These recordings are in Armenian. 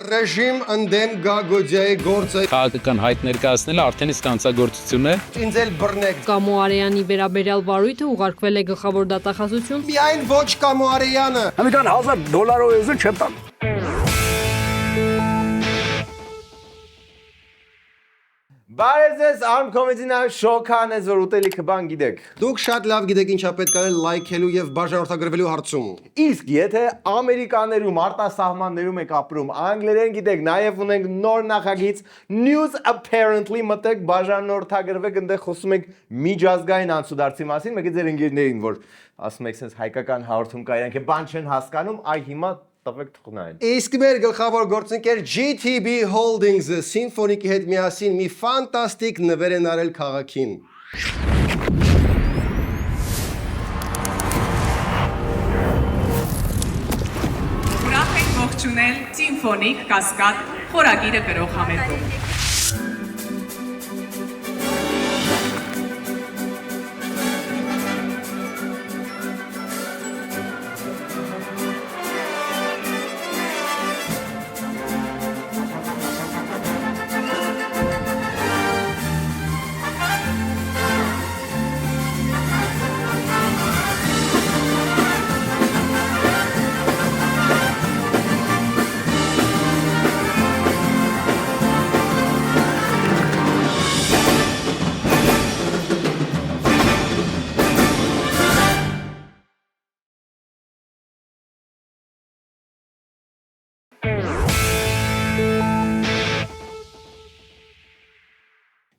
Ռեժիմ ընդդեմ Գագոձյայի գործը Քաղաքական հայտ ներկայացնելը արդեն իսկ հանցագործություն է։ ինձ էլ բռնեք։ Կամո Արեյանի վերաբերյալ վարույթը ուղարկվել է գլխավոր դատախազություն։ Միայն ոչ Կամո Արեյանը։ Ամիկան $1000 եզը չեմ տան։ Բարեզես Arm Comedy-նա շոքան ես որ ուտելիքը բան գիտեք։ Դուք շատ լավ գիտեք ինչա պետք է լայքելու եւ բաժանորդագրվելու հարցում։ Իսկ եթե Ամերիկաներում արտասահմաններում եք ապրում, անգլերեն գիտեք, նաև ունենք նոր նախագիծ News Apparently մտեք բաժանորդագրվեք, այնտեղ խոսում ենք միջազգային անցուդարձի մասին, մեկը ձեր ընկերներին, որ ասում եք, sense հայկական հաղորդում կա, իրանք բան չեն հասկանում, այ հիմա տվեք թողնային։ Իսկ մեր գլխավոր գործընկեր GTB Holdings-ը Սիմֆոնիկի հետ միասին մի ֆանտաստիկ նվեր են արել քաղաքին։ Ուրախ ենք ողջունել Սիմֆոնիկ Կասկադ խորագիրը գրող համերգում։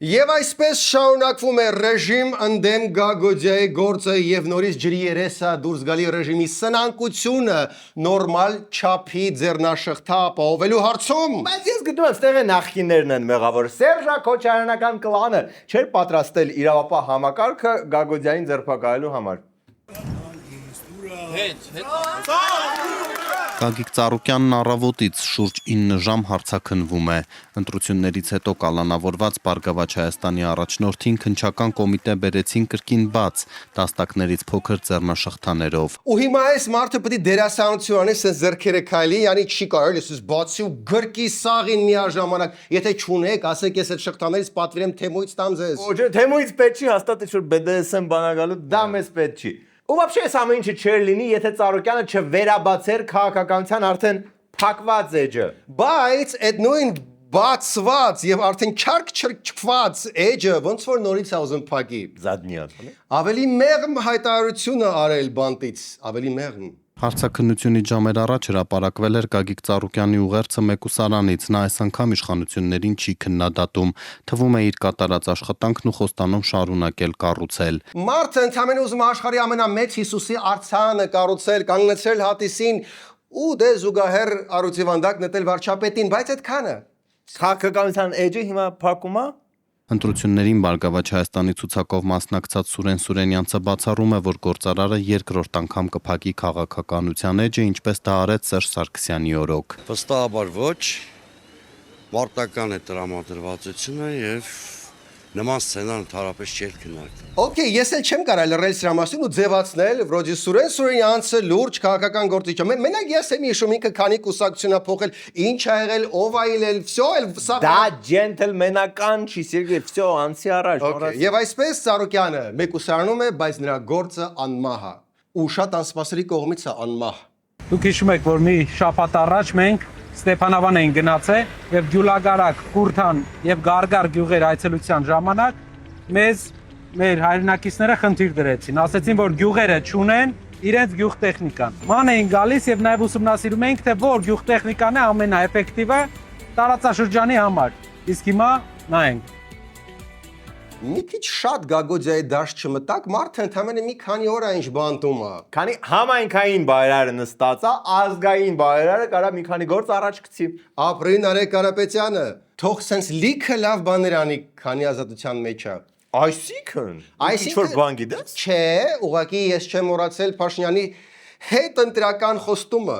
Եվ այսպես շարունակվում է ռեժիմ ընդդեմ Գագոձյայի գործը եւ նորից ջրի երեսա դուրս գալի ռեժիմի սնանկությունը նորմալ չափի ձեռնաշղթա ապահովելու հարցում։ Բայց ես գտնում եմ, ստեղ է նախկիններն են մեղավոր։ Սերժա Քոչարյանական կլանը չէր պատրաստել իրավապահ համակարգը Գագոձյանին ձերբակալելու համար։ Գագիկ Ծառուկյանն առավոտից շուրջ 9 ժամ հարցաքննվում է։ Ընտրություններից հետո կալանավորված Բարգավաճ Հայաստանի առաջնորդին քննչական կոմիտե բերեցին կրկին բաց, տաստակներից փոքր ձեռնաշղթաներով։ Ու հիմա այս մարդը պետք է դերասանություն անի, սենց ձեռքերը քայլի, yani չի կարելի սենց բացի ու գրկի սաղին միաժամանակ։ Եթե չունեք, ասեք ես այդ շղթաներից պատվիրեմ Թեմոյից տամ ձեզ։ Ոչ, Թեմոյից պետք չի, հաստատ է որ BDSM բանագալու դա մեզ պետք չի։ Ու вообще այս ամեն ինչը չէր լինի, եթե Ծառուկյանը չվերաբացեր քաղաքականության արդեն փակված էջը։ Բայց այդ նույն բացված եւ արդեն չարկ-չրկված էջը ոնց որ նորից է ուզում փակի։ Զադնիան։ Ավելի մեղմ հայտարարությունը արել բանտից, ավելի մեղմ։ Հարցաքննությունից ժամեր առաջ հրապարակվել էր Գագիկ Ծառուկյանի ուղերձը մեկուսարանից, նա այս անգամ իշխանություններին չի քննադատում, թվում է իր կատարած աշխատանքն ու խոստանում շարունակել կառուցել։ Մարդը ընդհանրապես ուզում աշխարհի ամենամեծ Հիսուսի արձանը կառուցել, կանգնեցրել հատիսին ու դե զուգահեռ առուծիվանդակ նետել վարչապետին, բայց այդքանը։ Քաղաքականության էջը հիմա փակում է։ Ընտրություններին Բարգավաճ Հայաստանի ցուցակով մասնակցած Սուրեն Սուրենյանցը բացառում է, որ գործարարը երկրորդ անգամ կփակի քաղաքականության էջը, ինչպես դա արեց Սերժ Սարգսյանի օրոք։ Վստահաբար ոչ, մարտական է տրամադրվածությունը եւ նման սցենար ընդհանրապես չէր քննարկվել։ Okay, ես էլ չեմ կարող լռել սրա մասին ու ձևացնել, վրոջի Սուրեն Սուրենյանցը լուրջ քաղաքական գործիչ է։ Մենակ ես եմ հիշում ինքը քանի կուսակցություն ա փոխել, ինչ ա եղել, ով ա իլել, всё, սա դա ջենտլմենական չի, Սերգեյ, всё, անցի առաջ։ Եվ այսպես Ծառուկյանը մեկուսարանում է, բայց նրա գործը անմահ է։ Ու շատ անսպասելի կողմից է անմահ։ Դուք հիշում եք, որ մի շաբաթ առաջ մենք Ստեփանավան էին գնացել եւ Գյուլագարակ, Կուրթան եւ Գարգար գյուղեր այցելության ժամանակ մեզ մեր հայրենակիցները խնդիր դրեցին, ասեցին, որ գյուղերը չունեն իրենց գյուղտեխնիկան։ Ման էին գալիս եւ նաեւ ուսումնասիրում էինք, թե որ գյուղտեխնիկան է ամենաէֆեկտիվը տարածաշրջանի համար։ Իսկ հիմա նայենք։ Մի քիչ շատ Գագոձյայի դաշտ չմտակ, մարդը ընդհանրապես մի քանի օր է ինչ բանտում է։ Քանի համայնքային բայրարը նստած է, ազգային բայրարը կարա մի քանի գործ առաջ գցի։ Ապրի Նարեկ Կարապետյանը, թող սենց լիքը լավ բաներ անի, քանի ազատության մեջ է։ Այսինքն, ինչ-որ բան գիտես։ Չէ, ուղղակի ես չեմ մոռացել Փաշինյանի հետ ընտրական խոստումը։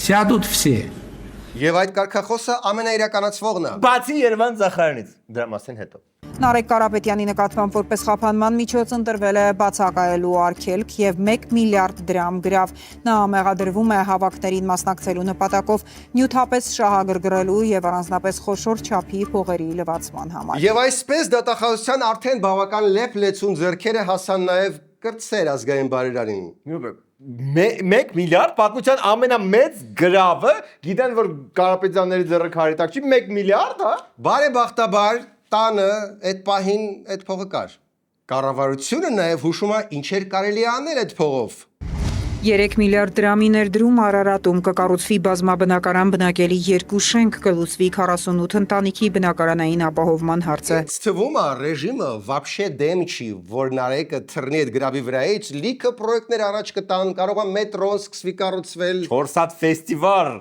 Сядут все։ Եվ այդ կարգախոսը ամենաիրականացվողն է։ Բացի Երևան Զախարյանից, դրա մասին հետո։ Նարեկ Կարապետյանի նկատմամբ որպես խափանման միջոց ընտրվել է բացակայելու արգելք եւ 1 միլիարդ դրամ գրավ։ Նա մեղադրվում է հավաքներին մասնակցելու նպատակով նյութապես շահագրգռելու եւ առանձնապես խոշոր չափի փողերի լվացման համար։ Եվ այսպես դատախազության արդեն բավական լեփ-լեցուն ձեռքերը հասան նաեւ կրտսեր ազգային բարերարին։ 1 միլիարդ պատմության ամենամեծ գրավը, գիտեն որ Կարապետյանների ձեռը քարի տակ չի, 1 միլիարդ, հա։ Բարեբախտաբար տանը այդ պահին այդ փողը կար։ Կառավարությունը նաև հուշում է ինչեր կարելի է անել այդ փողով։ 3 միլիարդ դրամի ներդրում Արարատում կկառուցվի բազմաբնակարան բնակելի 2 շենք, կլուծվի 48 ընտանիքի բնակարանային ապահովման հարցը։ Թվում է ռեժիմը вообще դեմ չի, որ Նարեկը թռնի այդ գրավի վրայից, լիքը պրոյեկտներ առաջ կտան, կարող է մետրոն սկսվի կառուցվել, 4 հատ ֆեստիվալ,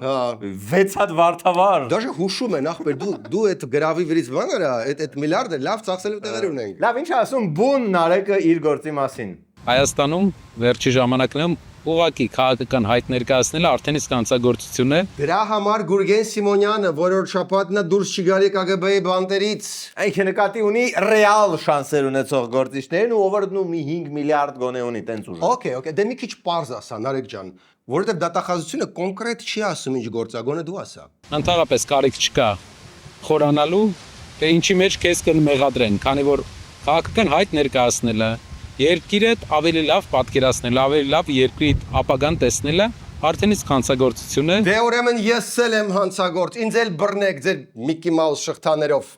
6 հատ վարդավար։ Դաժե հուշում են, ախպեր, դու այդ գրավի վրից բան արա, այդ միլիարդը լավ ծախսելու տեղեր ունենք։ Լավ, ինչ ասում բուն Նարեկը իր գործի մասին։ Հայաստանում վերջի ժամանակներում ուղղակի քաղաքական հայտ ներկայացնելը արդեն իսկ հանցագործություն է։ Դրա համար Գուրգեն Սիմոնյանը որոշ շաբաթնա դուրս չի գալի ԿԳԲ-ի բանտերից։ Այն նկատի ունի ռեալ շանսեր ունեցող գործիչներին ու ով դնում մի 5 միլիարդ գոնե ունի տենց ուժ։ Okay, դե մի քիչ պարզ ասա Նարեկ ջան, որովհետև դատախազությունը կոնկրետ չի ասում ինչ գործագոնը դու ասա։ Ընդհանրապես կարիք չկա խորանալու, թե ինչի մեջ քեզ կմեղադրեն, քանի որ քաղաքական հայտ ներկայացնելը երկիրդ ավելի լավ պատկերացնել, ավելի լավ երկրի ապագան տեսնելը արդեն իսկ հանցագործություն է։ Դե ուրեմն ես էլ եմ հանցագործ, ինձ էլ բռնեք ձեր Միկի Մաուս շղթաներով։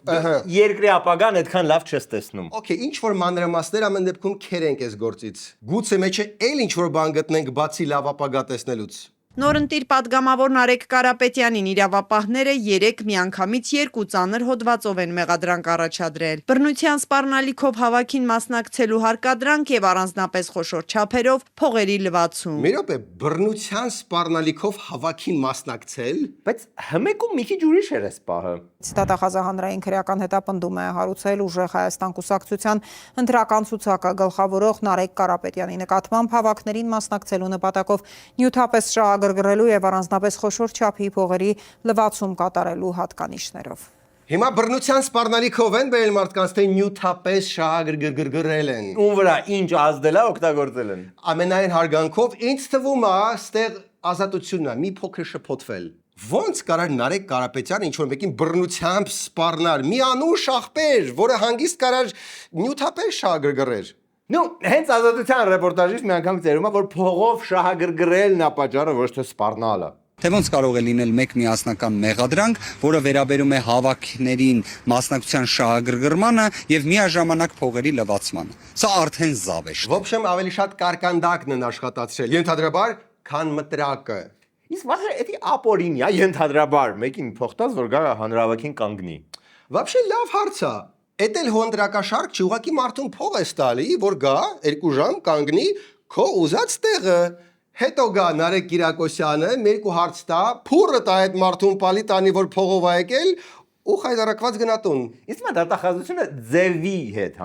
Երկրի ապագան այդքան լավ չես տեսնում։ Okay, ինչ որ մանրամասներ ամեն դեպքում քերենք այս գործից։ Գուցե մեջը էլ ինչ որ բան գտնենք բացի լավ ապագա տեսնելուց։ Նորընտիր падգամավոր Նարեկ Կարապետյանին իրավապահները 3 միանգամից 2 ծանր հոդվածով են մեղադրանք առաջադրել։ Բռնության սպառնալիքով հավաքին մասնակցելու հարկադրանք եւ առանձնապես խոշոր չափերով փողերի լվացում։ Մի րոպե, բռնության սպառնալիքով հավաքին մասնակցել, բայց հմեկում մի քիչ ուրիշ էր այս պահը։ Դատախազահանրային քրեական հետապնդում է հարուցել Ուժեղ Հայաստան կուսակցության ընտրական ցուցակը գլխավորող Նարեկ Կարապետյանի նկատմամբ հավաքներին մասնակցելու նպատակով նյութապես շահագրգռելու եւ առանձնապես խոշոր չափի փողերի լվացում կատարելու հատկանիշներով։ Հիմա բռնության սպառնալիքով են բերել մարդկանց, թե նյութապես շահագրգռել են։ Ում վրա ինչ ազդել է օգտագործել են։ Ամենայն հարգանքով ինձ թվում է, այստեղ ազատությունն է, մի փոքր շփոթվել։ Ոնց կարար Նարեկ Կարապետյանը ինչ որ մեկին բռնությամբ սպառնալ, մի անուշ աղբեր, որը հանգիստ կարար նյութապես շահագրգռեր։ Նու, հենց ազատության ռեպորտաժից մի անգամ ծերում է, որ փողով շահագրգռելն է պատճառը, ոչ թե սպառնալը։ Թե ոնց կարող է լինել մեկ միասնական մեղադրանք, որը վերաբերում է հավաքներին մասնակցության շահագրգռմանը եւ միաժամանակ փողերի լվացմանը։ Սա արդեն զավեշտ է։ Ոբշեմ ավելի շատ կարկանդակն են աշխատացրել, ենթադրաբար, քան մտրակը։ Իսկ վաղը էդի ապորինյա ենթադրաբար մեկին փոխտած, որ գա հանրավակին կանգնի։ Вообще լավ հարց է։ Էդ էլ հոնդրակաշարք չի, ուղղակի մարդուն փող է ստալի, որ գա 2 ժամ կանգնի քո ուզած տեղը։ Հետո գա Նարեկ Կիրակոսյանը, մերկու հարց տա, փուրը տա այդ մարդուն պալի տանի, որ փողով է եկել ու խայտարակված գնատուն։ Իսկ մա դատախազությունը ձևի հետ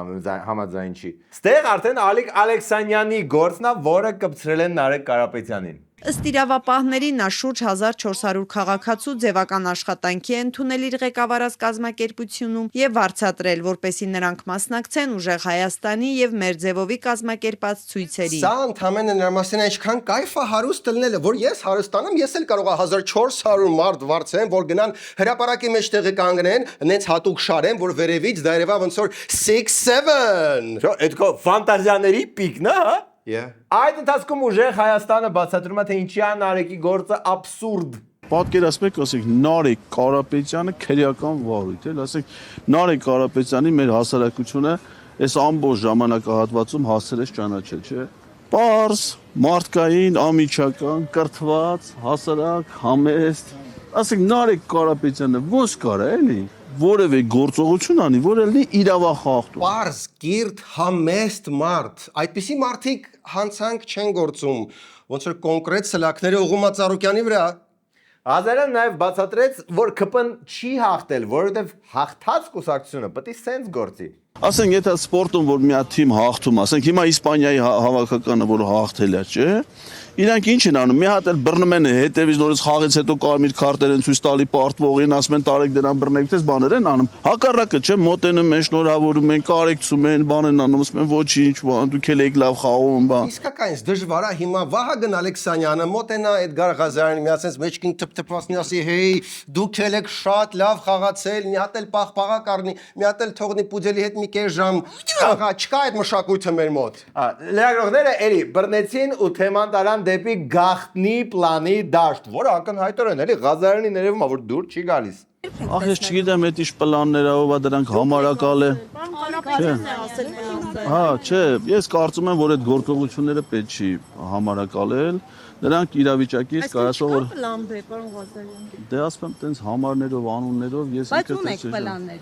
համաձայն չի։ Ստեղ արդեն Ալիկ Ալեքսանյանի գործն է, որը կպցրել են Նարեկ Կարապետյանին։ Ըստ իրավապահների նա շուրջ 1400 քաղաքացու ձևական աշխատանքի է ընդունել իր ղեկավարած կազմակերպությունում եւ վարձատրել, որպեսզի նրանք մասնակցեն Ուժեղ Հայաստանի եւ Մերձևովի կազմակերպած ցույցերի։ Սա ընդհանրապես նրամասեն այնքան կայֆ է հարուստ լնելը, որ ես հարստանամ, ես էլ կարող եմ 1400 մարդ վարձեմ, որ գնան հրապարակի մեջ տեղը կանգնեն, նենց հատուկ շարեն, որ վերևից դա երևա ոնց որ 6-7։ Այդ քո ֆանտազիաների պիկն է, հա։ Այդ ընթացքում Ուժեղ Հայաստանը բացատրում է, թե ինչի է Նարեկի գործը աբսուրդ։ Պատկերացնեք, ասենք Նարեկ Կարապետյանը քրեական վարույթ է, ասենք Նարեկ Կարապետյանի մեր հասարակությունը այս ամբողջ ժամանակահատվածում հասել է ճանաչել, չէ՞։ Պարզ, մարդկային, ամիջական, կրթված, հասարակ, համեստ։ Ասենք Նարեկ Կարապետյանը ոնց կարա էլի որևէ գործողություն անի, որ ելնի իրավախախտում։ Պարզ, կիրթ, համեստ մարդ, այդպիսի մարդիկ հանցանք չեն գործում, ոնց որ կոնկրետ սլակները ուղղում Ծառուկյանի վրա։ Ազարյան նաև բացատրեց, որ ԿՊ-ն չի հաղթել, որովհետև հաղթած կուսակցությունը պետք է սենց գործի։ Ասենք եթե սպորտում որ մի հատ թիմ հաղթում, ասենք հիմա Իսպանիայի հավաքականը որ հաղթել է, չէ՞։ Իրանք ինչ են անում, մի հատ էլ բռնում են հետևից նորից խաղից հետո կարմիր քարտեր են ցույց տալի պարտվողին, ասում են տարեք դրան բռնեք, դες բաներ են անում։ Հակառակը չէ, մոտենում են, շնորհավորում են, կարեկցում են, բան են անում, ասում են ոչինչ, բան, դուք եք լավ խաղում, բան։ Իսկականից դժվար է հիմա Վահագն Ալեքսանյանը մոտենա Էդգար Ղազարյանին միացած մեջքին թփթփացնի ասի հեյ դուք եք շատ լավ խաղացել, մի հատ էլ պաղպաղակ առնի, մի հատ էլ թողնի Պուդելի հետ մի կես ժամ խաղա, չկա այդ մշակույթը մեր մոտ։ Լրագրողները էլի բռնեցին ու թեման տարան դեպի գախտնի պլանի դաշտ, որը ակնհայտորեն էլի Ղազարյանի ներևում ա որ դուր չի գալիս։ Ախ ես չգիտեմ այդ ինչ պլաններ ա, ով ա դրանք համարակալ է։ Հա, չէ, ես կարծում եմ որ այդ գործողությունները պետք չի համարակալել։ Նրանք իրավիճակից կարասող որ պլան B, պարոն Ղազարյան։ Դե ասում եմ տենց համարներով, անուններով ես Բայց ունեք պլաններ։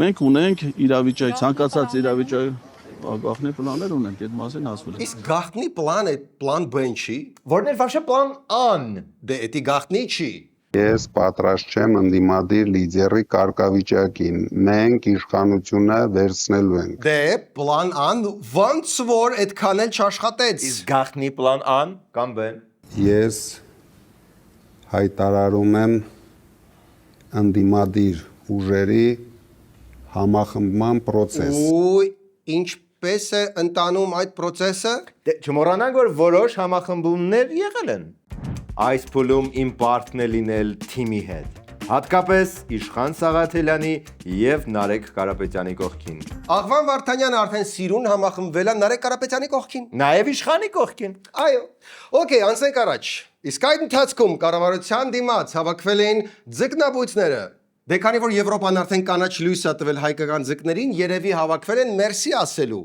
Մենք ունենք իրավիճակ, ցանկացած իրավիճակ գաղտնի պլաններ ունենք, այդ մասին ասում եմ։ Իսկ գաղտնի պլան է, պլան B-ն չի։ Որն էր вообще պլան A-ն։ Դե էդի գաղտնի չի։ Ես պատրաստ չեմ ընդդիմադիր լիդերի կարգավիճակին։ Մենք իշխանությունը վերցնելու ենք։ Դե պլան A-ն ոնց որ այդքան էլ չաշխատեց։ Իսկ գախտնի պլան A-ն կամ B-ն։ Ես հայտարարում եմ ընդդիմադիր ուժերի համախմբման process։ Ու ինչպես է ընտանում այդ process-ը։ Դե չմոռանանք որ որոշ համախմբումներ եղել են։ Այս փուլում իմ պարտքն է լինել թիմի հետ։ Հատկապես Իշխան Սաղաթելյանի եւ Նարեկ Կարապետյանի կողքին։ Աղվան Վարդանյանը արդեն սիրուն համախմբվել է Նարեկ Կարապետյանի կողքին։ Նաեւ Իշխանի կողքին։ Այո։ Okay, անցնենք առաջ։ Իսկ այդ ընթացքում կառավարության դիմաց հավաքվել էին ձկնաբույծները։ Դե քանի որ Եվրոպան արդեն կանաչ լույս է տվել հայկական ձկներին, երևի հավաքվել են մերսի ասելու։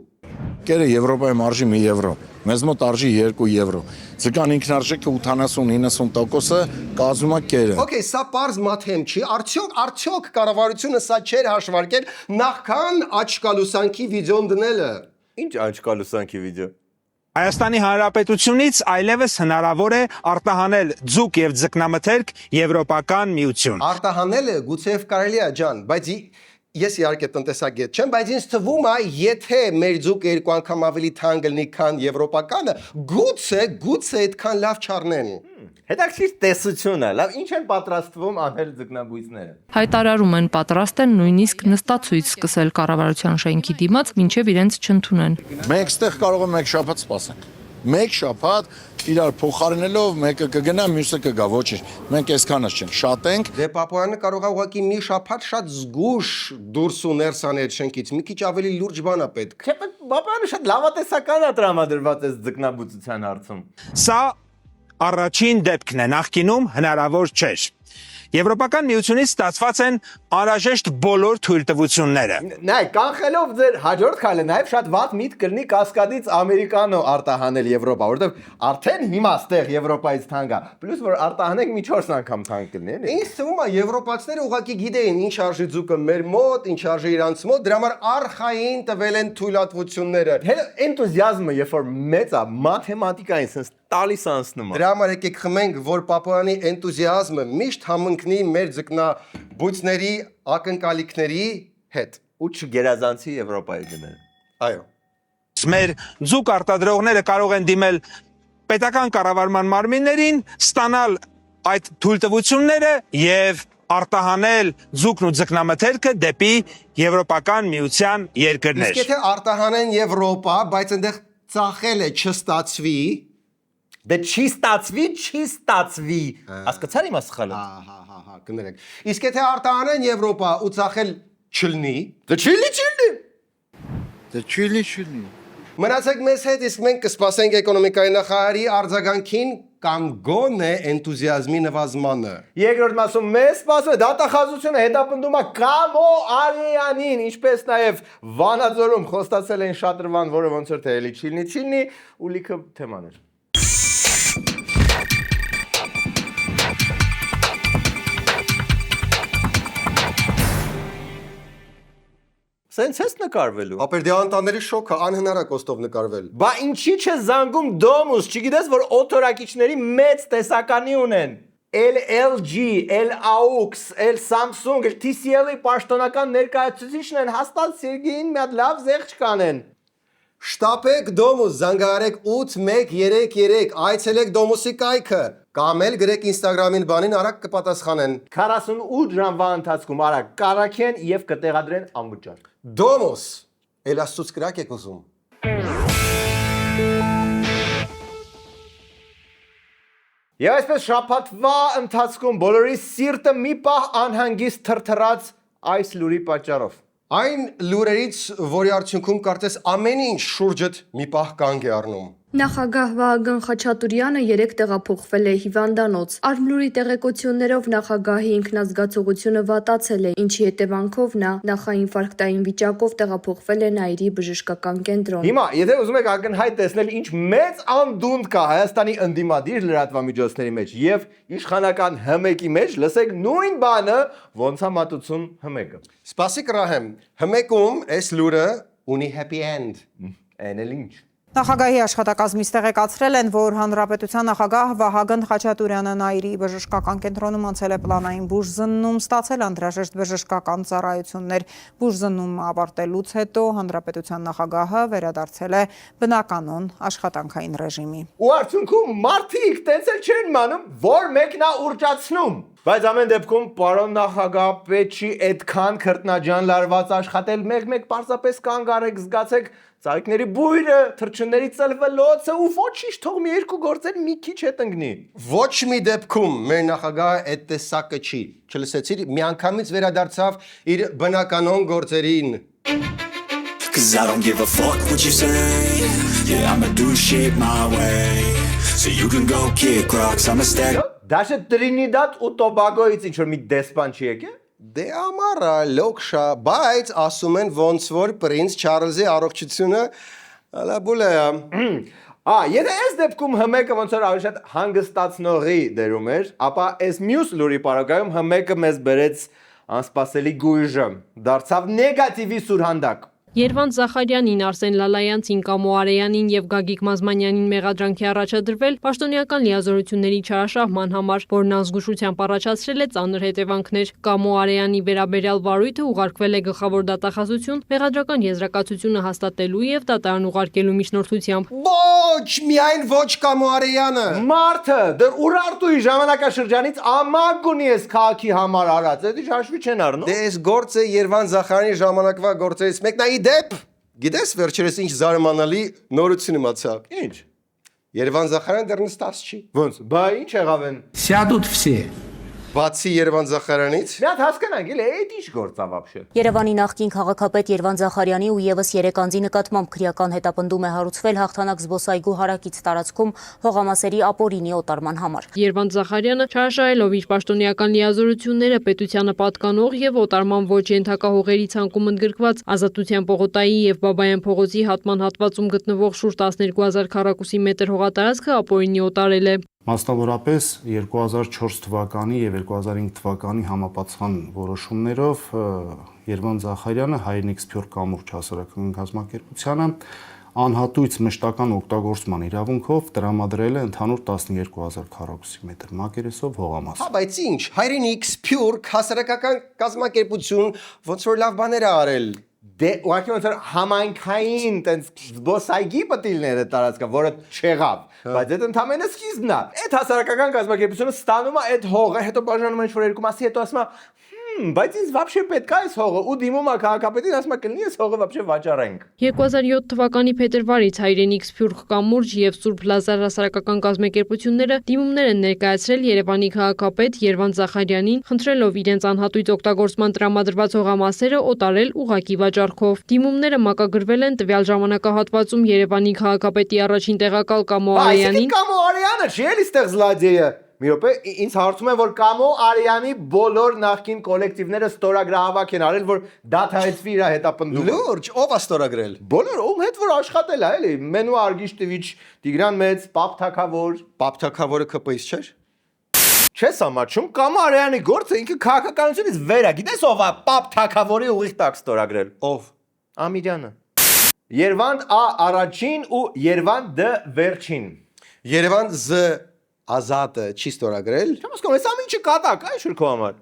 Կերը Եվրոպայում արժի 1 եվրո, մեզ մոտ արժի 2 եվրո։ Ձկան ինքնարժեքը 80-90%-ը կազմում է կերը։ Okay, սա պարզ մաթեմ չի, արդյոք կառավարությունը սա չէր հաշվարկել նախքան աչկալուսանքի վիդեոն դնելը։ Ինչ աչկալուսանքի վիդեո։ Հայաստանի Հանրապետությունից այլևս հնարավոր է արտահանել ձուկ եւ ձկնամթերք Եվրոպական միություն։ Արտահանելը գուցեև կարելի է ջան, բայց ես իհարկե տնտեսագետ չեմ, բայց ինձ թվում է, եթե մեր ձուկը 2 անգամ ավելի թանկ լինի, քան եվրոպականը, գուցե այդքան լավ չառնեն։ Հետաքրքիր տեսությունը, լավ, ինչ են պատրաստվում անել ձկնաբույծները։ Հայտարարում են պատրաստ են նույնիսկ նստացույց սկսել կառավարության շենքի դիմաց, մինչև իրենց չընդունեն։ Մենք ստեղ կարող ենք 1 շաբաթ սպասենք։ 1 շաբաթ իրար փոխարինելով մեկը կգնա, մյուսը կգա, ոչինչ։ Մենք այսքանից չենք, շատ ենք։ Դե Պապոյանը կարող է ուղղակի մի շաբաթ շատ զգուշ դուրս ու ներս անել այդ շենքից, մի քիչ ավելի լուրջ բան է պետք։ Չէ, բայց Պապոյանը շատ լավատեսական է տրամադրված այս ձկնաբուծության հարցում։ Սա առաջին դեպքն է, նախկինում հնարավոր չէր։ Եվրոպական միությունից ստացված են անհրաժեշտ բոլոր թույլտվությունները։ Նայ, կանխելով ձեր հաջորդ քայլը, նաև շատ վատ միտք կլինի կասկադից ամերիկանո արտահանել Եվրոպա, որովհետև արդեն հիմա ստեղ Եվրոպայից թանկ է, պլյուս որ արտահանենք մի 4 անգամ թանկ կլինի, էլի։ Ինձ թվում է եվրոպացիները ուղղակի գիտեին ինչ արժի ձուկը մեր մոտ, ինչ արժի իրանց մոտ, դրա համար արխային տվել են թույլատվությունները։ Հենց էնտուզիազմը, երբ որ մեծ է, մաթեմատիկային sense տալիս անցնում է։ Դրա համար եկեք խմենք, որ Պապոյանի էնտուզիազմը միշտ համընկնի մեր ձկնաբույծների ակնկալիքների հետ ու չգերազանցի Եվրոպայի դնել։ Այո։ Մեր ձուկ արտադրողները կարող են դիմել պետական կառավարման մարմիններին, ստանալ այդ թույլտվությունները եւ արտահանել ձուկն ու ձկնամթերքը դեպի Եվրոպական միության երկրներ։ Իսկ եթե արտահանեն Եվրոպա, բայց այնտեղ ծախելը չստացվի, դե չի ստացվի։ Հասկացա՞ր իմ ասխալը։ Հա, կներեք։ Իսկ եթե արտահանեն Եվրոպա ու ծախել չլինի, դե չլինի։ Դե չլինի։ Մնացեք մեզ հետ, իսկ մենք կսպասենք էկոնոմիկայի նախարարի արձագանքին կամ գոնե էնտուզիազմի նվազմանը։ Երկրորդ մասում մեզ սպասում է դատախազությունը հետապնդում է Կամո Արեյանին, ինչպես նաև Վանաձորում խոստացել են շատրվան, որը ոնց որ թե էլի չլինի, ու լիքը թեմաներ։ Սենց ես նկարվելու։ Ապեր դե անտանների շոքը անհնար է կոստով նկարվել։ Բա ինչի՞ չէ զանգում Դոմուս, չգիտես որ օթորակիչների մեծ տեսականի ունեն։ LG, L-AUX, L-Samsung, TCL-ի պաշտոնական ներկայացուցիչն են հաստատ Սերգեյին մի հատ լավ զեղչ կանեն։ Շտապեք Դոմոս, զանգահարեք 8133, այցելեք Դոմոսի կայքը, կամ էլ գրեք Instagram-ին բանին արագ կպատասխանեն։ 48 ժամվա ընթացքում արագ կարաքեն եւ կտեղադրեն անվճար։ Դոմոս, էլ աստծուց կրակ եք ուզում։ Եվ այսպես շաբաթվա ընթացքում բոլորի սիրտը մի պահ անհանգիստ թրթռաց այս լուրի պատճառով։ Այն լուրերից, որի արդյունքում կարծես ամեն ինչ շուրջդ մի պահ կանգ է առնում։ Նախագահ Վահագն Խաչատուրյանը երեկ տեղափոխվել է հիվանդանոց։ Արմլուրի տեղեկություններով նախագահի ինքնազգացողությունը վատացել է, ինչի հետևանքով նա նախաինֆարկտային վիճակով տեղափոխվել է Նաիրի բժշկական կենտրոն։ Հիմա, եթե ուզում եք ակնհայտ տեսնել, ինչ մեծ անդունդ կա Հայաստանի ընդդիմադիր լրատվամիջոցների մեջ եւ իշխանական ՀՄԵԿ-ի մեջ, լսեք նույն բանը, ոնց է մատուցում ՀՄԵԿ-ը։ Սպասիկ Ռահեմ, ՀՄԵԿ-ում այս լուրը ունի happy end։ Այն էլ ինչ։ Նախագահի աշխատակազմից տեղեկացրել են, որ Հանրապետության նախագահ Վահագն Խաչատուրյանը Նաիրի բժշկական կենտրոնում անցել է պլանային բուժզննում, ստացել անհրաժեշտ բժշկական ծառայություններ։ Բուժզննումը ավարտելուց հետո Հանրապետության նախագահը վերադարձել է բնականոն աշխատանքային ռեժիմի։ Ու արդյունքում մարդիկ տենց էլ չեն մանում, որ մեկն է ուռճացնում։ Բայց ամեն դեպքում պարոն նախագահ պետք չի այդքան քրտնաջան լարված աշխատել, մեկ պարզապես կանգ առեք, զգացեք ծաղիկների բույրը, թռչունների ծլվելոցը ու ոչինչ, թող մի երկու գործեր մի քիչ հետ ընկնի։ Ոչ մի դեպքում մեր նախագահը այդ տեսակը չի։ Չլսեցիր, միանգամից վերադարձավ իր բնականոն գործերին։ Cause I don't give a fuck what you say. Yeah, I'ma do shit my way. So you can go kick rocks, I'ma stack. Դաշը Տրինիդադ ու Տոբագոից ինչ որ մի դեսպան չի եկել։ Դե ամառա լոքշա, բայց ասում են ոնց որ պրինց Չարլզի առողջությունը լաբուլա։ Եթե այս դեպքում ՀՄԵԿ-ը ոնց որ ավելի շատ հանգստացնողի դերում էր, ապա այս մյուս լուրի պարագայում ՀՄԵԿ-ը մեզ բերեց անսպասելի գույժը, դարձավ նեգատիվի սուրհանդակ։ Երվանդ Զախարյանին, Արսեն Լալայանցին, Կամո Արեյանին եւ Գագիկ Մազմանյանին մեղադրանքի առաջադրվել պաշտոնյական լիազորությունների չարաշահման համար, որն անզգուշությամբ առաջացրել է ծանր հետևանքներ։ Կամո Արեյանի վերաբերյալ վարույթը ուղարկվել է գլխավոր դատախազություն մեղադրական եզրակացությունը հաստատելու եւ դատարան ուղարկելու միջնորդությամբ։ Ոչ, միայն ոչ Կամո Արեյանը։ Մարդը դեռ Ուրարտուի ժամանակաշրջանից ամակ ունի այս քաղաքի համար արած, դա հաշվի չեն առնում։ Դե այս գործը Երվանդ Զախարյանի ժամանակվա գործերից մեկն է դեպ, գիտես վերջերս ինչ զարմանալի նորություն իմացա։ Ինչ։ Երվանդ Զախարյանը դեռ նստած չի։ Ոնց, բա ինչ եղավ են։ Сядут все. Բացի Երևան Զախարյանից։ Մի հատ հասկանանք, էլի այդ ինչ գործ է вообще։ Երևանի նախկին քաղաքապետ Երվանդ Զախարյանի ու եւս 3 անձի նկատմամբ քրեական հետապնդում է հարուցվել հաղթանակ զբոսայգու հարակից տարածքում հողամասերի ապօրինի օտարման համար։ Երվանդ Զախարյանը չարաշահելով իր պաշտոնյական լիազորությունները պետությանը պատկանող եւ օտարման ոչ ենթակա հողերի ցանկում ընդգրկված Ազատության պողոտայի եւ Բաբայան փողոցի հատման հատվածում գտնվող շուրջ 12000 քառակուսի մետր հողատարածքը ապօրինի օտարել է։ Մասնավորապես 2004 թվականի եւ 2005 թվականի համապատասխան որոշումներով Երվանդ Զախարյանը Հայրենիք Սփյուռք կամուրջ հասարակական կազմակերպությանը անհատույց մշտական օգտագործման իրավունքով տրամադրել է ընդհանուր 12000 քառակուսի մետր մակերեսով հողամաս։ Հա, բայց ինչ, Հայրենիք Սփյուռք հասարակական կազմակերպություն ոնց որ լավ բաներ է արել։ Դե ուղղակի ոնց որ համայնքային տենց զբոսայգի պատիլները տարածքա, որը չեղավ, բայց այդ ընդամենը սկիզբն է։ Այդ հասարակական կազմակերպությունը ստանում է այդ հողը, հետո բաժանում են ինչ որ երկու մասի, հետո ասում է բայց ինձ вообще պետք է այս հողը ու դիմում է քաղաքապետին, ասում է կլինի այս հողը вообще վաճառենք։ 2007 թվականի փետրվարից Հայրենիք Սփյուռք կամուրջ եւ Սուրբ Լազար հասարակական կազմակերպությունները դիմումներ են ներկայացրել Երևանի քաղաքապետ Երվանդ Զախարյանին, խնդրելով իրենց անհատույց օգտագործման տրամադրված հողամասերը օտարել ուղղակի վաճառքով։ Դիմումները մակագրվել են տվյալ ժամանակահատվածում Երևանի քաղաքապետի առաջին տեղակալ Կամո Արեյանին։ Կամո Արեյանը չի էլի ստեղ զլադեյը։ Մի րոպե, ինձ հարցում են, որ Կամո Արեյանի բոլոր նախկին կոլեկտիվները ստորագրահավաք են արել, որ դադարեցվի իր հետապնդումը։ Լուրջ, ով է ստորագրել։ Բոլոր, ում հետ որ աշխատել է, էլի, Մենու Արգիշտովիչ, Տիգրան Մեծ, Պապ Թագավոր։ Պապ Թագավորը ԿՊ-ից չէր։ Չես ամաչում, Կամո Արեյանի գործը ինքը քաղաքականությունից վեր է, գիտես ով է Պապ Թագավորի ուղիղ տակ ստորագրել։ Ով։ Ամիրյանը։ Երվանդ Ա առաջին ու Երվանդ Դ վերջին։ Երևան Զ Ազատը չի ստորագրել։ Չեմ հասկանում, այս ամեն ինչը կատակ, այ շուտ քո համար։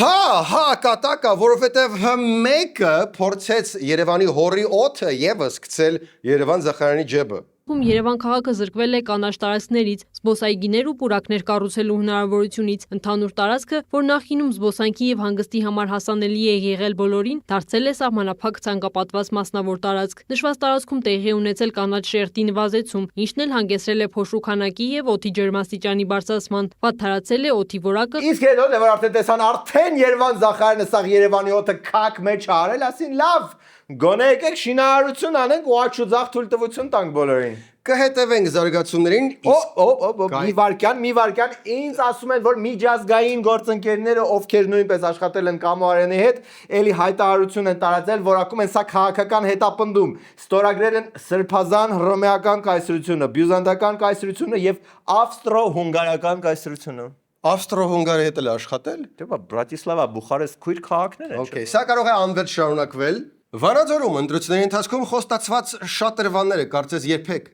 Հա, կատակա, որովհետև մեկը փորձեց Երևանի հորի օդը եւս գցել Երևան Զախարյանի ջեբը։ Երևան քաղաքը զրկվել է կանաչ տարածքներից, զբոսայգիներ ու պուրակներ կառուցելու հնարավորությունից։ Ընդհանուր տարածքը, որ նախկինում զբոսանքի եւ հանգստի համար հասանելի է եղել բոլորին, դարձել է սահմանափակ ցանկապատված մասնավոր տարածք։ Նշված տարածքում տեղի ունեցել կանաչ շերտի նվազեցում, ինչն էլ հանգեցրել է փոշու քանակի եւ օդի ջերմաստիճանի բարձրացման։ Վատ թարացել է օդի որակը։ Իսկ հետո դե որ արդեն տեսան արդեն Երևան Զախարյանը սա Երևանի օդը քակ մեջ արել, ասին լավ, գոնե եկեք շինարարություն անենք ու աչու ձախ թույլտվություն տանք բոլորին։ Կհետևենք զարգացումներին։ Մի վարքյան, ինձ ասում են, որ միջազգային գործընկերները, ովքեր նույնպես աշխատել են Կամո Արենի հետ, էլի հայտարարություն են տարածել, որակում են սա քաղաքական հետապնդում։ Ստորագրել են Սրբազան հռոմեական կայսրությունը, բյուզանդական կայսրությունը եւ ավստրո-հունգարական կայսրությունը։ Ավստրո-հունգարի հետ էլ աշխատել։ Դե Բրատիսլավա, Բուխարեստ քույր քաղաքներ են։ Okay, սա կարող է անվերջ շարունակվել։ Վանաձորում ընտրությունների ընթացքում խոստացված շատրվանները կարծես երբեք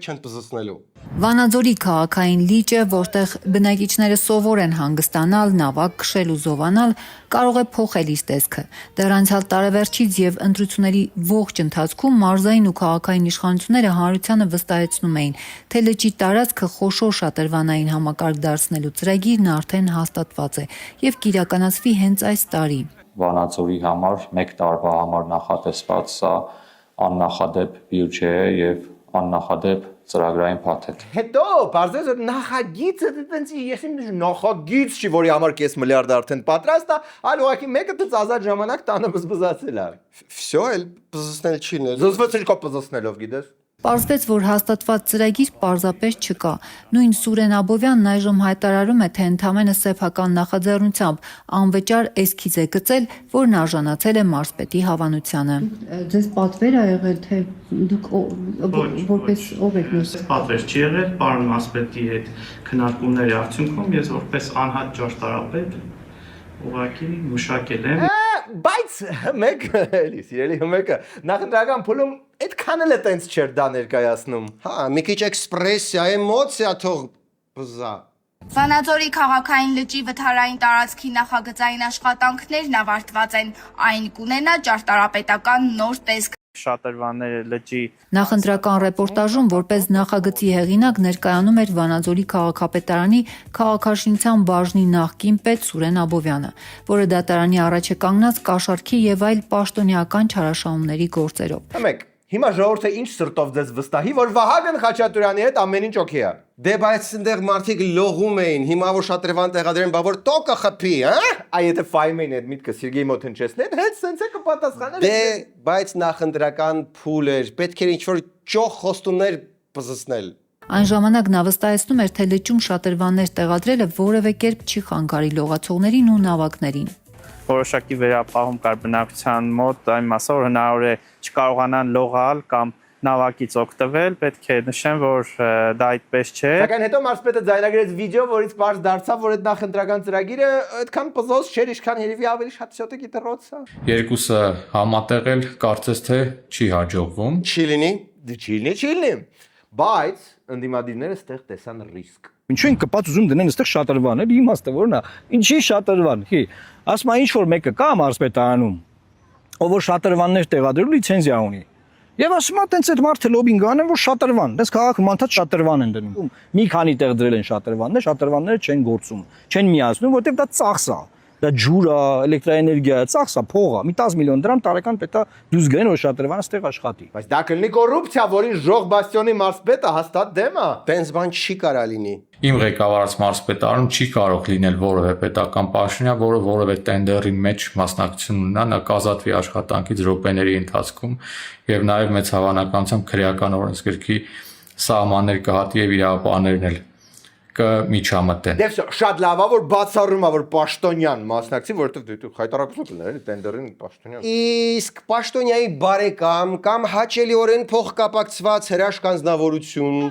չեն պզզնելու։ Վանաձորի քաղաքային լիճը, որտեղ բնակիչները սովոր են հանգստանալ, նավակ քշել ու զովանալ, կարող է փոխել իր տեսքը։ Դեռ անցյալ տարեվերջից եւ ընտրությունների ողջ ընթացքում մարզային ու քաղաքային իշխանությունները հանրությանը վստահեցնում էին, թե լճի տարածքը խոշոր շատրվանային համակարգ դարձնելու ծրագիրն արդեն հաստատված է եւ կիրականացվի հենց այս տարի։ Վանաձորի համար 1 տարվա համար նախատեսված սա աննախադեպ բյուջե է եւ աննախադեպ ծրագրային փաթեթ։ Հետո բարձր որ նախագիծը դենց ես իմ նախագիծ չի, որի համար կես միլիարդ արդեն պատրաստ է, այլ ուղղակի մեկը դից ազատ ժամանակ տանը բզբզացել է։ Всё, էլ բզզնել չի նել։ Զզվեցել կո բզզնելով, գիտես։ Պարզվեց, որ հաստատված ծրագիր պարզապես չկա։ Նույն Սուրեն Աբովյանն այժմ հայտարարում է, թե ընդամենը սեփական նախաձեռնությամբ անվճար էսքիզ է գծել, որն արժանացել է մարզպետի հավանությանը։ Ձեզ պատվեր ա եղել, թե դուք որպես ով եք նույնիսկ։ Պատվեր չի եղել, պարոն մարզպետի հետ քննարկումների արդյունքում ես որպես անհատ ճարտարապետ ուղղակի մշակել եմ։ Բայց մեկը էլի սիրելի մեկը նախընտրական փուլում այդքան էլ է տենց չէր դա ներկայացնում։ Հա, մի քիչ էքսպրեսիա, էմոցիա թող բզա։ Վանաձորի քաղաքային լճի վթարային տարածքի նախագծային աշխատանքներն ավարտված են, այն կունենա ճարտարապետական նոր տեսք։ Շատրվանները լճի Նախընտրական ռեպորտաժում որպես նախագծի հեղինակ ներկայանում էր Վանաձորի քաղաքապետարանի քաղաքաշինության բաժնի նախկին պետ Սուրեն Աբովյանը, որը դատարանի առաջ է կանգնած կաշառքի եւ այլ պաշտոնեական չարաշահումների գործերով։ Մեկ հիմա ժողովուրդը ինչ սրտով ձեզ վստահի, որ Վահագն Խաչատուրյանի հետ ամեն ինչ օքեյ է։ Դե բայց այնտեղ մարդիկ լողում էին, հիմա որ շատրվան տեղադրեն, բա որ տոկը խփի, հա։ Այ եթե ֆայմ էին այդ միտքը Սերգեյ Մոթենչեսն հետ սենց է կպատասխանել։ Դե բայց նախընտրական փուլ էր, պետք էր ինչ-որ ճոխ խոստումներ բզզնել։ Այն ժամանակ նա վստահեցնում էր, թե լճում շատրվաններ տեղադրելը որևէ կերպ չի խանգարի լողացողներին ու նավակներին։ Որոշակի վերապահում կար բնակչության մոտ, այն մասը որ հնարավոր է չկարողանան լողալ կամ նավակից օգտվել, պետք է նշեմ, որ դա այդպես չէ։ Սակայն հետո մարզպետը ձայնագրեց վիդեո, որից պարզ դարձավ, որ այդ նախընտրական ծրագիրը այդքան պզոզ չէր, ինչքան երևի ավելի շատ շոտը գիտռոցա։ Երկուսը համատեղել կարծես թե չի հաջողվում։ Չի լինի։ Չի լինի։ Բայց ընդդիմադիրները ստեղ տեսան ռիսկ։ Ինչու են կպած ուզում դնեն այստեղ շատրվան, էլի իմաստը որն է։ Ինչի շատրվան։ Ասում է ինչ որ մեկը կա մարզպետարանում, ով որ շատրվաններ տեղադրելու լիցենզիա ունի։ Եվ ասում է տենց այդ մարդը լոբինգ անեն, որ շատրվան, դες քաղաքում անդադ շատրվան են դնում։ Մի քանի տեղ դրել են շատրվաններ, շատրվանները չեն գործում, չեն միացնում, որտեղ դա ծախս է։ Դա ջուր է, էլեկտրաէներգիա է, ծախս է, փող է։ Մի 10 միլիոն դրամ տարեկան պետք է դուրս գեն, որ շատրվանը ստեղ աշխատի։ Բայց դա կլինի կոռուպցիա, որին Ժող Բաստիոնի մարզպետը հաստատ դեմ է։ Տենց բան չի կարա լինի։ Իմ ղեկավարած մարզպետարանում չի կարող լինել որևէ պետական պաշտոնյա, որը որևէ տենդերի մեջ մասնակցություն ունենա, նա կազատվի աշխատանքից րոպեների ընթացքում եւ նաեւ մեծ հավանականությամբ քրեական օրենսգրքի սահմաններ կհատի եւ իրավապահներն էլ կմիջամտեն։ Դե շատ լավ է որ բացառում է որ պաշտոնյան մասնակցի, որովհետեւ դու հայտարարություն կլներ էլի տենդերին պաշտոնյան։ Իսկ պաշտոնյայի բարեկամ կամ հաճելիորեն փոխկապակցված հրաշքանձնավորություն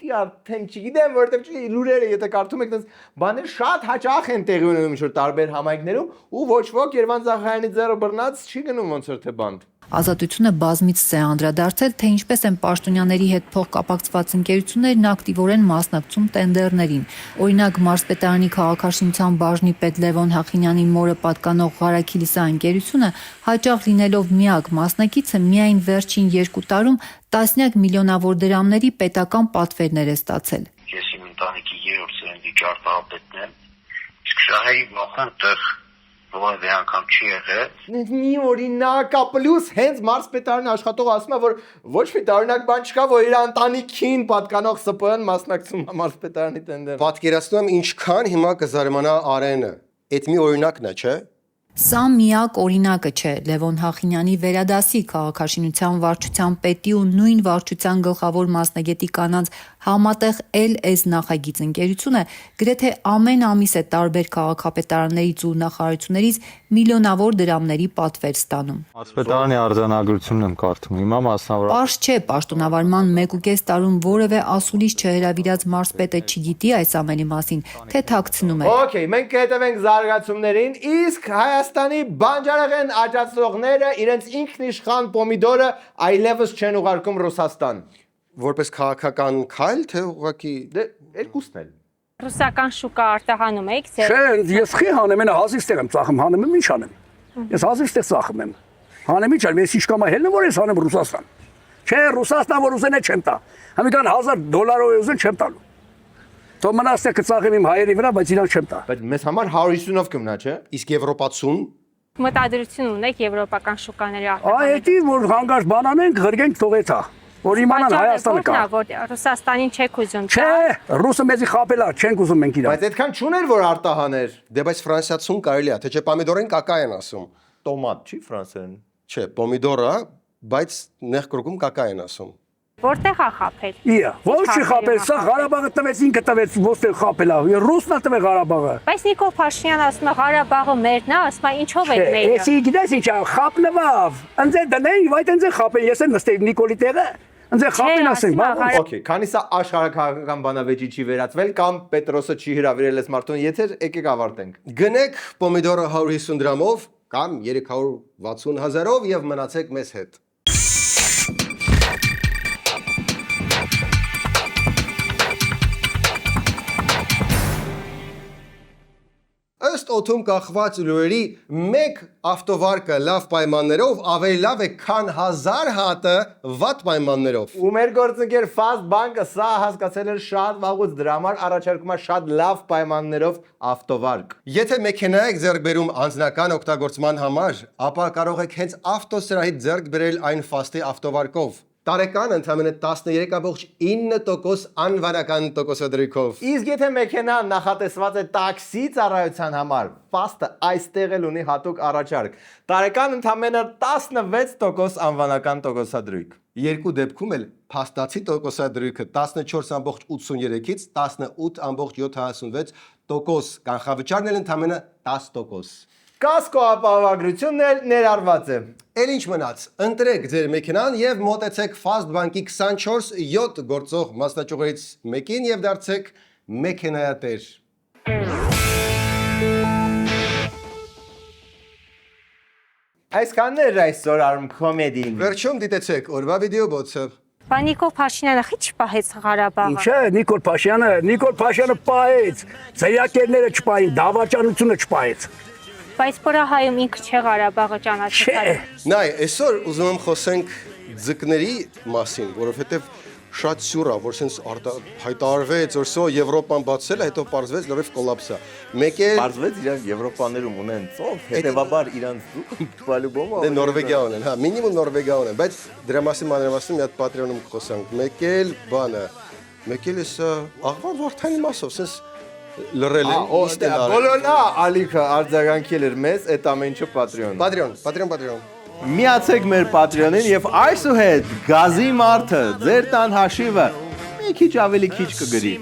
արդեն չգիտեմ, որովհետև լուրերը եթե կարդում եք, դες բաներ շատ հաճախ են տեղի ունենում ինչ-որ տարբեր համայնքներում ու ոչ ոք Երևան Զախարյանի ձեռը բռնած չի գնում ոնց որ թե բանդ։ Ազատությունը բազմիցս է անդրադարձել, թե ինչպես են պաշտոնյաների հետ փոխկապակցված ընկերություններն ակտիվորեն մասնակցում տենդերներին։ Օրինակ, Մարզպետարանի քաղաքաշինության բաժնի պետ Լևոն Հախինյանի մորը պատկանող Ղարաքիլիսա ընկերությունը հաճախ լինելով միակ մասնակիցը միայն վերջին 2 տարում տասնյակ միլիոնավոր դրամների պետական պատվերներ է ստացել։ Ես իմ ընտանիքի 3-րդ սերնդի ճարտարապետն եմ, իսկ շահերի վախն տեղ որևէ անգամ չի եղել։ Մի օրինակ, պլյուս հենց մարզպետարանի աշխատող ասում է, որ ոչ մի տարօրինակ բան չկա, որ իր ընտանիքին պատկանող ՍՊԸ-ն մասնակցում է մարզպետարանի տենդերին։ Պատկերացնում եմ ինչքան հիմա կզարմանա Արենը։ Այդ մի օրինակն է, չէ՞։ Սա միակ օրինակը չէ։ Լևոն Հախինյանի վերադասի քաղաքաշինության վարչության պետի ու նույն վարչության գլխավոր մասնագետի կանանց համատեղ LS նախագիծ ընկերությունը գրեթե ամեն ամիս է տարբեր քաղաքապետարաններից ու նախարարություններից միլիոնավոր դրամների պատվեր ստանում։ Մարզպետարանի արձանագրությունն եմ կարդում, հիմա մասնավորապես։ Պարզ չէ, պաշտոնավարման 1.5 տարում որևէ ասուլիս չհրավիրած մարզպետը չգիտի այս ամենի մասին, թե թաքցնում է։ Okay, մենք կհետևենք զարգացումներին, իսկ Հայաստանի բանջարեղեն աճացողները իրենց ինքնիշխան պոմիդորը այլևս չեն ուղարկում Ռուսաստան։ Որպես քաղաքական քայլ, թե ուղղակի երկուսն էլ։ Ռուսական շուկա արտահանում եք ձեր։ Չէ, ես խի հանեմ, այնա հազիվ ստեղ եմ ծախում, հանեմ եմ, ինչ անեմ։ Ես հազիվ ստեղ ծախում եմ։ Հանեմ ինչ եմ, ես ինչ կամա հելն որ ես հանեմ Ռուսաստան։ Չէ, Ռուսաստան որ ուզեն է չեմ տա։ Համիկան $1000 ուզեն չեմ տալու։ Թող մնա ստեղ կծախեմ իմ հայերի վրա, բայց իրան չեմ տա։ Բայց մեզ համար 150-ով կմնա, չէ։ Իսկ եվրոպացուն Մտադրություն ունեք եվրոպական շուկաների արտահանում։ Այդ է որ հանգարց բանանենք, ղրգենք թողեցա։ Որ իմանան Հայաստանը կա։ Որ Ռուսաստանին չեք ուզում։ Չէ, ռուսը մեզի խապելա, չենք ուզում մենք իրան։ Բայց այդքան չուներ որ արտահաներ։ Դե բայց ֆրանսիացուն կարելի է, թե չէ պոմիդորեն կակա են ասում։ Տոմատ չի ֆրանսերեն։ Չէ, պոմիդորը, բայց նեղ կրկում կակա են ասում։ Որտեղ է խապել։ Իա, ոչ չի խապել, սա Ղարաբաղը տվեց ինքը տվեց, ոստեղ խապելա։ Ռուսն է տվել Ղարաբաղը։ Բայց Նիկոլ Փաշինյանը ասում է Ղարաբաղը մերն է, ասում է ինչով է մերը։ Էսի գիտես ինչ է, խապնվավ։ Ընձե դնեն, վայ տենց խապեն, ես եմ նստել Նիկոլի տեղը։ Ընձե խապեն ասեն, բա։ Okay, քանի սա աշխարհաքաղաքական բանավեճի չի վերածվել կամ Պետրոսը չի հրավիրել այս մարդուն, եթե եկեք ավարտենք։ Գնեք պոմիդորը 150 դրամով կամ 360,000-ով եւ մնացեք մեզ հետ։ Ըստ օդում կախված լուրերի մեկ ավտովարկը լավ պայմաններով ավելի լավ է, քան 1000 հատը վատ պայմաններով։ Ու մեր գործընկեր Fast Bank-ը սա հասկացել էր շատ վաղուց, դրա համար առաջարկում է շատ լավ պայմաններով ավտովարկ։ Եթե մեքենա եք ձեռք բերում անձնական օգտագործման համար, ապա կարող եք հենց ավտոսրահից ձեռք բերել այն Fast-ի ավտովարկով։ Տարեկան ընդամենը 13.9% անվանական տոկոսադրույքով։ Իսկ եթե մեքենան նախատեսված է տաքսի ծառայության համար, Fast-ը այստեղ էլ ունի հատուկ առաջարկ։ Տարեկան ընդամենը 16% անվանական տոկոսադրույք։ Երկու դեպքում էլ փաստացի տոկոսադրույքը 14.83-ից 18.76%, կանխավճարն էլ ընդամենը 10%։ Կասկո ապահովագրությունն էլ ներառված է։ Էլ ինչ մնաց, ընտրեք ձեր մեքենան եւ մոտեցեք Fast Bank-ի 24/7 գործող մասնաճյուղերից մեկին եւ դարձեք մեքենայատեր։ Այսքանն էր այսօր արում կոմեդին։ Վերջում դիտեցեք օրվա վիդեոբոցը։ Բա Նիկոլ Փաշինյանը քիչ պահեց Ղարաբաղը։ Ինչ է Նիկոլ Փաշյանը պահեց, ծերյակերները չպահին, դավաճանությունը չպահեց։ Բայց Պրահայում ինքը չէ Ղարաբաղը ճանաչել։ Նայ, այսօր ուզում եմ խոսենք ձկների մասին, որովհետև շատ սյուր է, որ sense հայտարարվեց, որ սո Եվրոպան բացել է, հետո պարզվեց լրիվ կոլապս է։ Մեկ է պարզվեց իրանք Եվրոպաներում ունեն ծով, հետևաբար իրանք բալուբոմը։ Դե Նորվեգիա ունեն, հա, մինիմում Նորվեգիա ունեն, բայց դրա մասին մանրամասն մի հատ Patreon-ում խոսանք։ Մեկ էլ բանը, մեկ էլ էս աղվա Վարդանի մասով, sense լրել են, իստ են արել։ Բոլորնա ալիքը արձագանքել էր մեզ, այդ ամեն ինչը Patreon։ Միացեք մեր Patreon-ին եւ այսուհետ գազի մարդը ձեր տան հաշիվը մի քիչ ավելի քիչ կգրի։